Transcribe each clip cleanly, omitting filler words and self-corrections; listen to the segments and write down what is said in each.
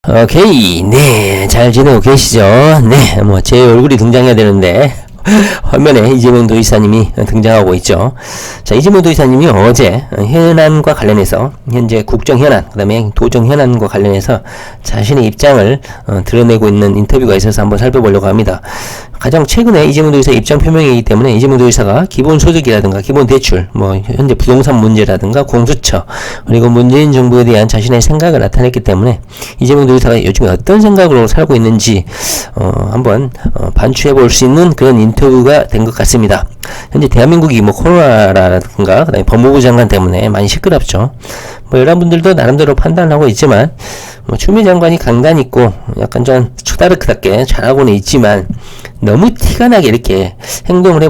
오케이. 네, 잘 지내고 계시죠? 네, 뭐 제 얼굴이 등장해야 되는데 화면에 이재명 도지사님이 등장하고 있죠. 자, 이재명 도지사님이 어제 현안과 관련해서 현재 국정 현안, 그 다음에 도정 현안과 관련해서 자신의 입장을 드러내고 있는 인터뷰가 있어서 한번 살펴보려고 합니다. 가장 최근에 이재명 도지사 입장 표명이기 때문에 이재명 도지사가 기본소득이라든가 기본대출, 뭐 현재 부동산 문제라든가 공수처, 그리고 문재인 정부에 대한 자신의 생각을 나타냈기 때문에 이재명 도지사가 요즘에 어떤 생각으로 살고 있는지 한번 반추해 볼 수 있는 그런 인터뷰가 된 것 같습니다. 현재 대한민국이 뭐 코로나라든가 그다음에 법무부 장관 때문에 많이 시끄럽죠. 뭐 여러분들도 나름대로 판단을 하고 있지만 뭐 추미애 장관이 강단 있고 약간 좀 추다르크답게 잘하고는 있지만 너무 티가 나게 이렇게 행동을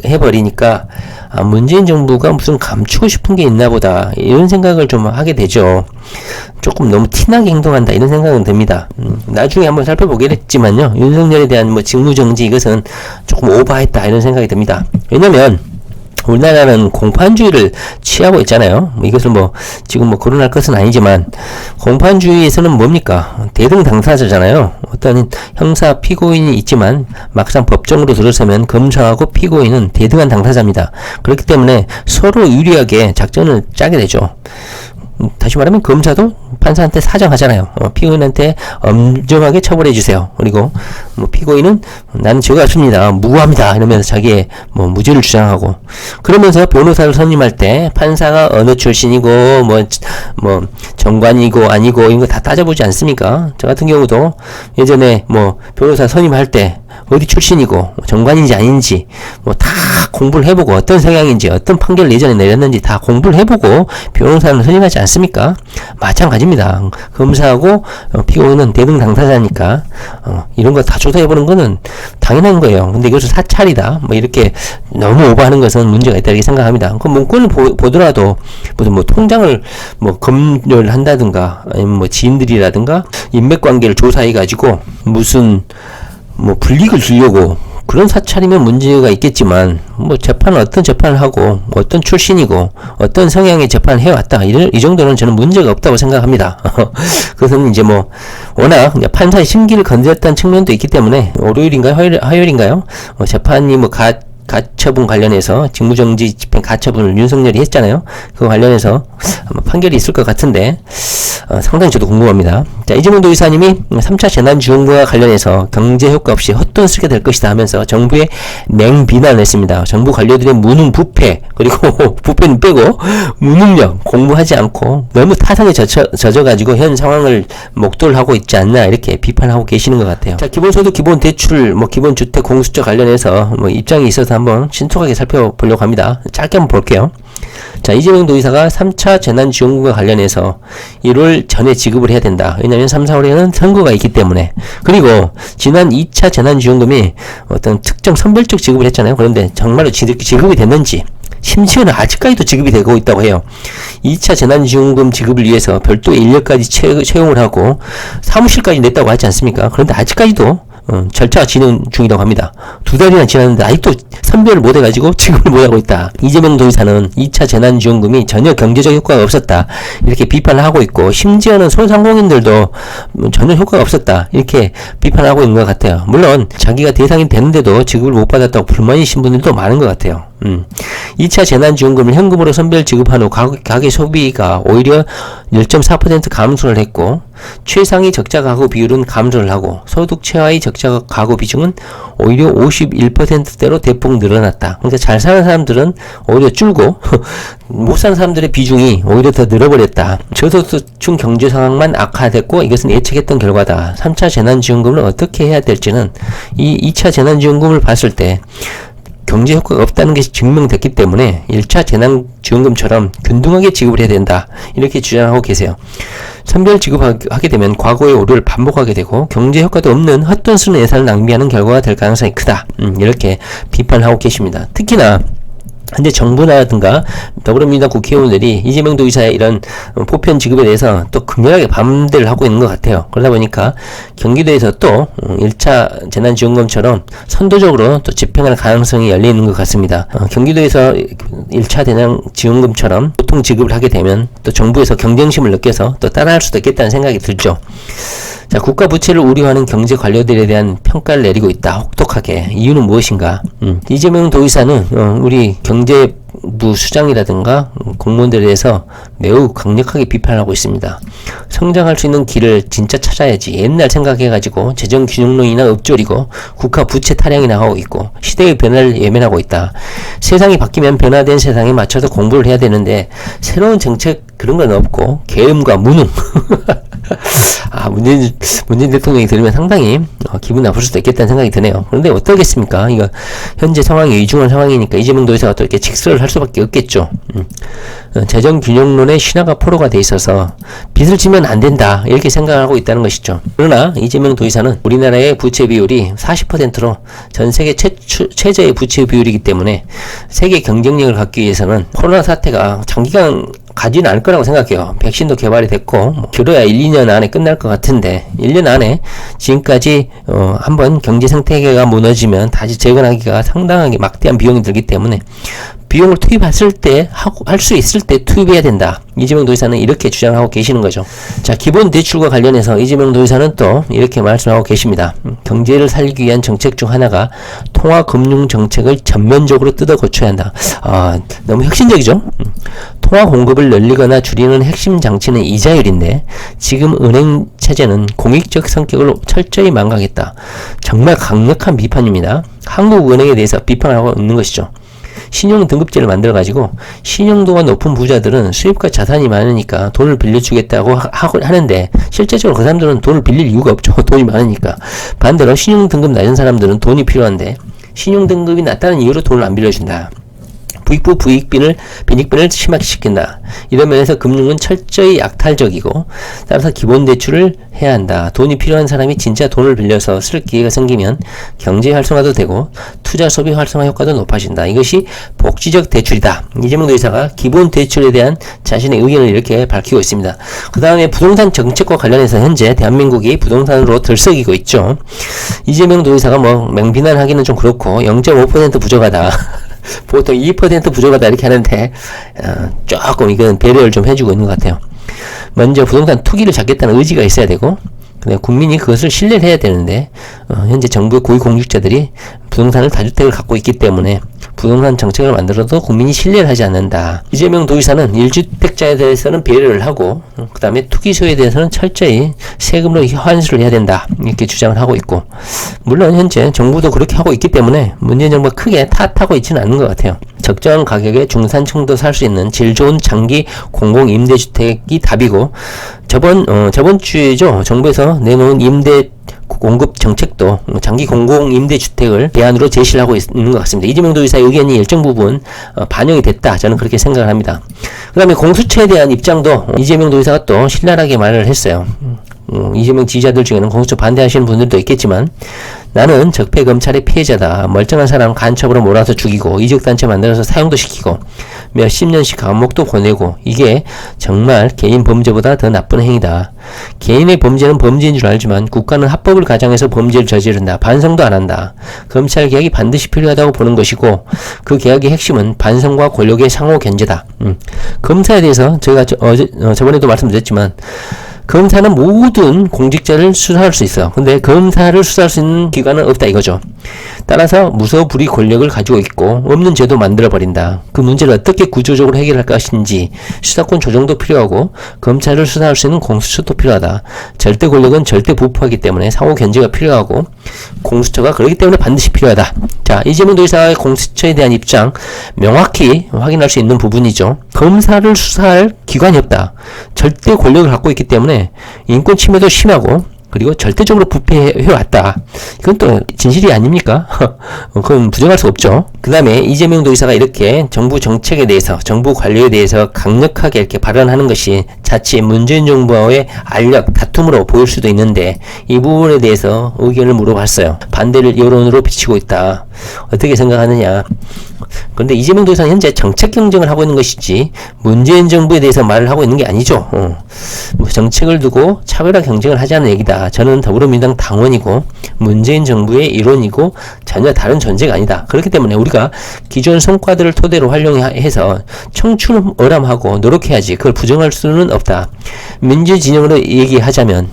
해버리니까 문재인 정부가 무슨 감추고 싶은 게 있나 보다 이런 생각을 좀 하게 되죠. 조금 너무 티나게 행동한다 이런 생각은 듭니다. 나중에 한번 살펴보겠지만요, 윤석열에 대한 뭐 직무정지 이것은 조금 오버했다 이런 생각이 듭니다. 왜냐면 우리나라는 공판주의를 취하고 있잖아요. 이것을 뭐 지금 뭐 거론할 것은 아니지만 공판주의에서는 뭡니까? 대등당사자잖아요. 어떤 형사 피고인이 있지만 막상 법정으로 들어서면 검사하고 피고인은 대등한 당사자입니다. 그렇기 때문에 서로 유리하게 작전을 짜게 되죠. 다시 말하면 검사도 판사한테 사정하잖아요. 피고인한테 엄정하게 처벌해 주세요. 그리고 뭐 피고인은 나는 죄가 없습니다, 무고합니다 이러면서 자기의 뭐 무죄를 주장하고, 그러면서 변호사를 선임할 때 판사가 어느 출신이고 뭐 정관이고 아니고 이런 거 다 따져보지 않습니까? 저 같은 경우도 예전에 뭐 변호사 선임할 때 어디 출신이고 정관인지 아닌지 뭐 다 공부를 해보고 어떤 성향인지 어떤 판결을 예전에 내렸는지 다 공부를 해보고 변호사를 선임하지 않습니까? 마찬가지입니다. 검사하고 피고인은 대등 당사자니까 이런 거 다 조사해보는 거는 당연한 거예요. 근데 이것을 사찰이다 뭐 이렇게 너무 오버하는 것은 문제가 있다 이렇게 생각합니다. 그 문건을 보더라도 무슨 뭐 통장을 뭐 검열을 한다든가 아니면 뭐 지인들이라든가 인맥관계를 조사해가지고 무슨 뭐 불이익을 주려고 그런 사찰이면 문제가 있겠지만 뭐 재판은 어떤 재판을 하고 어떤 출신이고 어떤 성향의 재판을 해왔다 이 정도는 저는 문제가 없다고 생각합니다. 그것은 이제 뭐 워낙 판사의 심기를 건드렸다는 측면도 있기 때문에 월요일인가요? 화요일인가요? 재판이 뭐 가처분 관련해서 직무정지 집행 가처분을 윤석열이 했잖아요. 그거 관련해서 아마 판결이 있을 것 같은데 상당히 저도 궁금합니다. 자, 이재명 도지사님이 3차 재난지원금과 관련해서 경제효과 없이 헛돈 쓰게 될 것이다 하면서 정부에 맹비난을 했습니다. 정부 관료들의 무능부패, 그리고 부패는 빼고 무능력, 공부하지 않고 너무 타성에 젖어가지고 현 상황을 목도를 하고 있지 않나 이렇게 비판하고 계시는 것 같아요. 자, 기본소득, 기본대출, 뭐 기본주택, 공수처 관련해서 뭐 입장이 있어서 한번 신속하게 살펴보려고 합니다. 짧게 한번 볼게요. 자, 이재명 도지사가 3차 재난지원금과 관련해서 1월 전에 지급을 해야 된다. 왜냐면 3, 4월에는 선거가 있기 때문에. 그리고 지난 2차 재난지원금이 어떤 특정 선별적 지급을 했잖아요. 그런데 정말로 지급이 됐는지, 심지어는 아직까지도 지급이 되고 있다고 해요. 2차 재난지원금 지급을 위해서 별도 인력까지 채용을 하고 사무실까지 냈다고 하지 않습니까? 그런데 아직까지도 절차가 진행 중이라고 합니다. 2달이나 지났는데 아직도 선별을 못 해가지고 지급을 못 하고 있다. 이재명 도지사는 2차 재난지원금이 전혀 경제적 효과가 없었다 이렇게 비판을 하고 있고, 심지어는 소상공인들도 전혀 효과가 없었다 이렇게 비판을 하고 있는 것 같아요. 물론 자기가 대상이 되는데도 지급을 못 받았다고 불만이신 분들도 많은 것 같아요. 2차 재난지원금을 현금으로 선별 지급한 후 가계 소비가 오히려 1.4% 감소를 했고, 최상위 적자 가구 비율은 감소를 하고 소득 최하위 적자 가구 비중은 오히려 51%대로 대폭 늘어났다. 그러니까 잘 사는 사람들은 오히려 줄고 못 사는 사람들의 비중이 오히려 더 늘어버렸다. 저소득층 경제 상황만 악화됐고 이것은 예측했던 결과다. 3차 재난지원금을 어떻게 해야 될지는 이 2차 재난지원금을 봤을 때 경제 효과가 없다는 것이 증명됐기 때문에 1차 재난지원금처럼 균등하게 지급을 해야 된다 이렇게 주장하고 계세요. 선별 지급하게 되면 과거의 오류를 반복하게 되고 경제 효과도 없는 헛돈 쓰는 예산을 낭비하는 결과가 될 가능성이 크다 이렇게 비판하고 계십니다. 특히나 현재 정부라든가 더불어민주당 국회의원들이 이재명 도지사의 이런 보편 지급에 대해서 또 극렬하게 반대를 하고 있는 것 같아요. 그러다 보니까 경기도에서 또 1차 재난지원금처럼 선도적으로 또 집행할 가능성이 열려 있는 것 같습니다. 경기도에서 1차 재난지원금처럼 보통 지급을 하게 되면 또 정부에서 경쟁심을 느껴서 또 따라할 수도 있겠다는 생각이 들죠. 자, 국가 부채를 우려하는 경제 관료들에 대한 평가를 내리고 있다. 혹독하게. 이유는 무엇인가? 이재명 도지사는 우리 경제부 수장이라든가 공무원들에 대해서 매우 강력하게 비판을 하고 있습니다. 성장할 수 있는 길을 진짜 찾아야지. 옛날 생각해가지고 재정균형론이나 읊조리고 국가 부채 타령이 나가고 있고 시대의 변화를 예면하고 있다. 세상이 바뀌면 변화된 세상에 맞춰서 공부를 해야 되는데 새로운 정책 그런 건 없고 계엄과 무능 문재인 대통령이 들으면 상당히 기분 나쁠 수도 있겠다는 생각이 드네요. 그런데 어떠겠습니까? 이거 현재 상황이 위중한 상황이니까 이재명 도지사가 또 이렇게 직설을 할 수밖에 없겠죠. 재정균형론의 신화가 포로가 돼 있어서 빚을 지면 안 된다 이렇게 생각하고 있다는 것이죠. 그러나 이재명 도지사는 우리나라의 부채 비율이 40%로 전 세계 최저의 부채 비율이기 때문에 세계 경쟁력을 갖기 위해서는 코로나 사태가 장기간 가지는 않을 거라고 생각해요. 백신도 개발이 됐고 길어야 1-2년 안에 끝날 것 같은데 1년 안에 지금까지 한번 경제 생태계가 무너지면 다시 재건하기가 상당하게 막대한 비용이 들기 때문에 비용을 투입했을 때 할 수 있을 때 투입해야 된다. 이재명 도지사는 이렇게 주장하고 계시는 거죠. 자, 기본 대출과 관련해서 이재명 도지사는 또 이렇게 말씀하고 계십니다. 경제를 살리기 위한 정책 중 하나가 통화금융 정책을 전면적으로 뜯어 고쳐야 한다. 너무 혁신적이죠? 통화 공급을 늘리거나 줄이는 핵심 장치는 이자율인데 지금 은행 체제는 공익적 성격을 철저히 망각했다. 정말 강력한 비판입니다. 한국은행에 대해서 비판하고 있는 것이죠. 신용 등급제를 만들어가지고 신용도가 높은 부자들은 수입과 자산이 많으니까 돈을 빌려주겠다고 하는데 실제적으로 그 사람들은 돈을 빌릴 이유가 없죠. 돈이 많으니까. 반대로 신용 등급 낮은 사람들은 돈이 필요한데 신용 등급이 낮다는 이유로 돈을 안 빌려준다. 부익부 빈익빈을 심하게 시킨다. 이런 면에서 금융은 철저히 약탈적이고 따라서 기본 대출을 해야 한다. 돈이 필요한 사람이 진짜 돈을 빌려서 쓸 기회가 생기면 경제 활성화도 되고 투자 소비 활성화 효과도 높아진다. 이것이 복지적 대출이다. 이재명 도지사가 기본 대출에 대한 자신의 의견을 이렇게 밝히고 있습니다. 그 다음에 부동산 정책과 관련해서 현재 대한민국이 부동산으로 들썩이고 있죠. 이재명 도지사가 맹비난하기는 좀 그렇고 0.5% 부족하다. 보통 2% 부족하다 이렇게 하는데 조금 이건 배려를 좀 해주고 있는 것 같아요. 먼저 부동산 투기를 잡겠다는 의지가 있어야 되고 국민이 그것을 신뢰를 해야 되는데 현재 정부의 고위공직자들이 부동산을 다주택을 갖고 있기 때문에 부동산 정책을 만들어도 국민이 신뢰를 하지 않는다. 이재명 도지사는 1주택자에 대해서는 배려를 하고 그 다음에 투기소에 대해서는 철저히 세금으로 환수를 해야 된다 이렇게 주장을 하고 있고 물론 현재 정부도 그렇게 하고 있기 때문에 문재인 정부가 크게 탓하고 있지는 않는 것 같아요. 적정한 가격에 중산층도 살 수 있는 질 좋은 장기 공공임대주택이 답이고 저번 주에죠 정부에서 내놓은 임대 공급 정책도 장기 공공임대주택을 대안으로 제시를 하고 있는 것 같습니다. 이재명 도지사의 의견이 일정 부분 반영이 됐다. 저는 그렇게 생각을 합니다. 그 다음에 공수처에 대한 입장도 이재명 도지사가 또 신랄하게 말을 했어요. 이재명 지지자들 중에는 공수처 반대하시는 분들도 있겠지만 나는 적폐 검찰의 피해자다. 멀쩡한 사람 간첩으로 몰아서 죽이고 이적단체 만들어서 사형도 시키고 몇십 년씩 감옥도 보내고 이게 정말 개인 범죄보다 더 나쁜 행위다. 개인의 범죄는 범죄인 줄 알지만 국가는 합법을 가장해서 범죄를 저지른다. 반성도 안 한다. 검찰 개혁이 반드시 필요하다고 보는 것이고 그 개혁의 핵심은 반성과 권력의 상호 견제다. 검사에 대해서 제가 저번에도 말씀드렸지만 검사는 모든 공직자를 수사할 수 있어요. 근데 검사를 수사할 수 있는 기관은 없다 이거죠. 따라서 무소불위 권력을 가지고 있고 없는 제도 만들어버린다. 그 문제를 어떻게 구조적으로 해결할 것인지 수사권 조정도 필요하고 검찰을 수사할 수 있는 공수처도 필요하다. 절대 권력은 절대 부패하기 때문에 상호 견제가 필요하고 공수처가 그렇기 때문에 반드시 필요하다. 자, 이재명 도지사의 공수처에 대한 입장 명확히 확인할 수 있는 부분이죠. 검사를 수사할 기관이 없다. 절대 권력을 갖고 있기 때문에 인권 침해도 심하고 그리고 절대적으로 부패해왔다. 이건 또 진실이 아닙니까? 그건 부정할 수 없죠. 그 다음에 이재명 도지사가 이렇게 정부 정책에 대해서 정부 관료에 대해서 강력하게 이렇게 발언하는 것이 자칫 문재인 정부와의 알력 다툼으로 보일 수도 있는데 이 부분에 대해서 의견을 물어봤어요. 반대를 여론으로 비치고 있다. 어떻게 생각하느냐. 그런데 이재명 도지사는 현재 정책 경쟁을 하고 있는 것이지 문재인 정부에 대해서 말을 하고 있는 게 아니죠. 뭐 정책을 두고 차별화 경쟁을 하자는 얘기다. 저는 더불어민주당 당원이고 문재인 정부의 일원이고 전혀 다른 존재가 아니다. 그렇기 때문에 우리가 기존 성과들을 토대로 활용해서 청출어람하고 노력해야지 그걸 부정할 수는 없다. 민주 진영으로 얘기하자면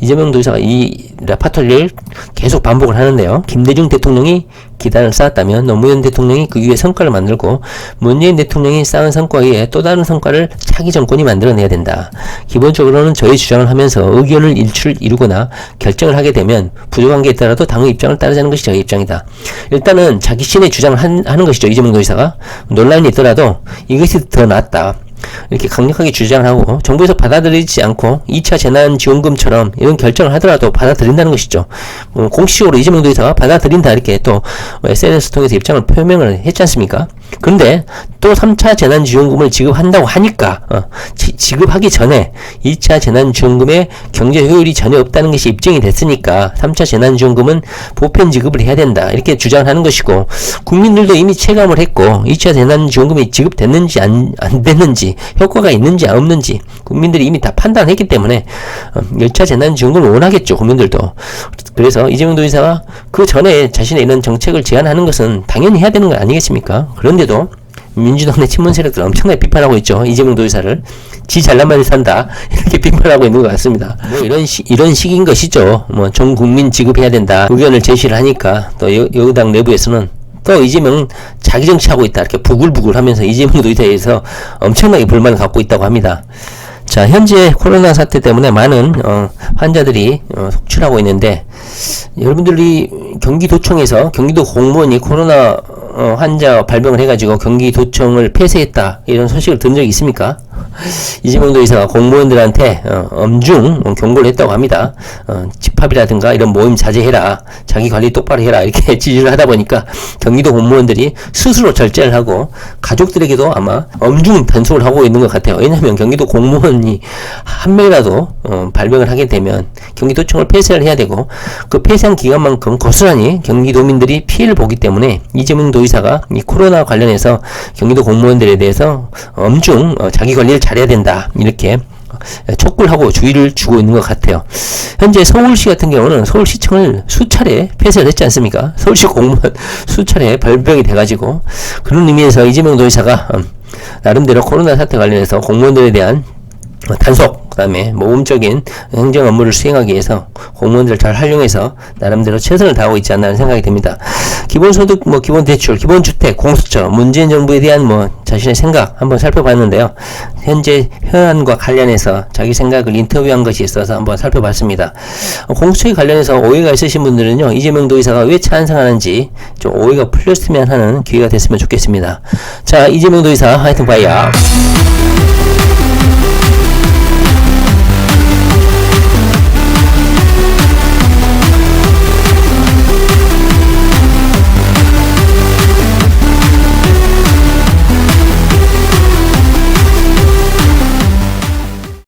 이재명 도지사가 이 레파토리를 계속 반복을 하는데요. 김대중 대통령이 기반을 쌓았다면 노무현 대통령이 그 위에 성과를 만들고 문재인 대통령이 쌓은 성과 위에 또 다른 성과를 차기 정권이 만들어내야 된다. 기본적으로는 저희 주장을 하면서 의견을 이루거나 결정을 하게 되면 부족한 게 있더라도 당의 입장을 따르자는 것이 저희 입장이다. 일단은 자기 신의 주장을 하는 것이죠. 이재명 도지사가. 논란이 있더라도 이것이 더 낫다. 이렇게 강력하게 주장을 하고 정부에서 받아들이지 않고 2차 재난지원금처럼 이런 결정을 하더라도 받아들인다는 것이죠. 공식적으로 이재명 도지사가 받아들인다 이렇게 또 SNS 통해서 입장을 표명을 했지 않습니까? 그런데 또 3차 재난지원금을 지급한다고 하니까 지급하기 전에 2차 재난지원금의 경제 효율이 전혀 없다는 것이 입증이 됐으니까 3차 재난지원금은 보편 지급을 해야 된다 이렇게 주장을 하는 것이고 국민들도 이미 체감을 했고 2차 재난지원금이 지급됐는지 안 됐는지 효과가 있는지 없는지 국민들이 이미 다 판단했기 때문에 1차 재난지원금을 원하겠죠. 국민들도. 그래서 이재명 도지사가 그 전에 자신의 이런 정책을 제안하는 것은 당연히 해야 되는 거 아니겠습니까? 그런데도 민주당 내 친문 세력들 엄청나게 비판하고 있죠. 이재명 도지사를 지 잘난만이 산다 이렇게 비판하고 있는 것 같습니다. 뭐 이런 식인 것이죠. 뭐 전 국민 지급해야 된다 의견을 제시를 하니까 또 여당 내부에서는 또 이재명 자기 정치하고 있다 이렇게 부글부글 하면서 이재명 도지사에 대해서 엄청나게 불만을 갖고 있다고 합니다. 자, 현재 코로나 사태 때문에 많은 환자들이 속출하고 있는데 여러분들이 경기도청에서 경기도 공무원이 코로나 환자 발병을 해가지고 경기도청을 폐쇄했다 이런 소식을 들은 적이 있습니까? 이재명 도지사가 공무원들한테 엄중 경고를 했다고 합니다. 집합이라든가 이런 모임 자제해라, 자기 관리 똑바로 해라 이렇게 지시를 하다 보니까 경기도 공무원들이 스스로 절제를 하고 가족들에게도 아마 엄중 단속을 하고 있는 것 같아요. 왜냐하면 경기도 공무원이 한 명이라도 발병을 하게 되면 경기도청을 폐쇄를 해야 되고 그 폐쇄한 기간만큼 고스란히 경기도민들이 피해를 보기 때문에 이재명 도지사가 이 코로나 관련해서 경기도 공무원들에 대해서 엄중 자기 관리를 잘해야 된다 이렇게 촉구를 하고 주의를 주고 있는 것 같아요. 현재 서울시 같은 경우는 서울시청을 수차례 폐쇄를 했지 않습니까? 서울시 공무원 수차례 발병이 돼가지고 그런 의미에서 이재명 도지사가 나름대로 코로나 사태 관련해서 공무원들에 대한 단속, 그 다음에 모범적인 행정 업무를 수행하기 위해서 공무원들을 잘 활용해서 나름대로 최선을 다하고 있지 않나 하는 생각이 듭니다. 기본소득, 기본대출, 기본주택, 공수처, 문재인 정부에 대한 자신의 생각 한번 살펴봤는데요. 현재 현안과 관련해서 자기 생각을 인터뷰한 것이 있어서 한번 살펴봤습니다. 공수처에 관련해서 오해가 있으신 분들은요, 이재명 도지사가 왜 찬성하는지 좀 오해가 풀렸으면 하는 기회가 됐으면 좋겠습니다. 자, 이재명 도지사 하여튼 봐야.